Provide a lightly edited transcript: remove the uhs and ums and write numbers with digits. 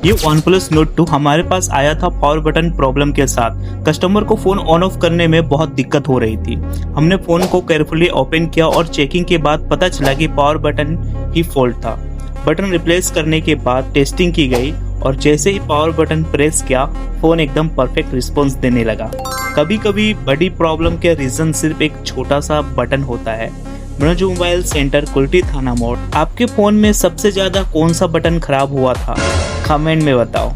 ये OnePlus Nord 2 हमारे पास आया था पावर बटन प्रॉब्लम के साथ। कस्टमर को फोन ऑन ऑफ करने में बहुत दिक्कत हो रही थी। हमने फोन को केयरफुली ओपन किया और चेकिंग के बाद पता चला कि पावर बटन ही फॉल्ट था। बटन रिप्लेस करने के बाद टेस्टिंग की गई और जैसे ही पावर बटन प्रेस किया फोन एकदम परफेक्ट रिस्पॉन्स देने लगा। कभी कभी बड़ी प्रॉब्लम के रीजन सिर्फ एक छोटा सा बटन होता है। मनोज मोबाइल सेंटर कुल्टी थाना मोड़। आपके फोन में सबसे ज्यादा कौन सा बटन खराब हुआ था? कमेंट में बताओ।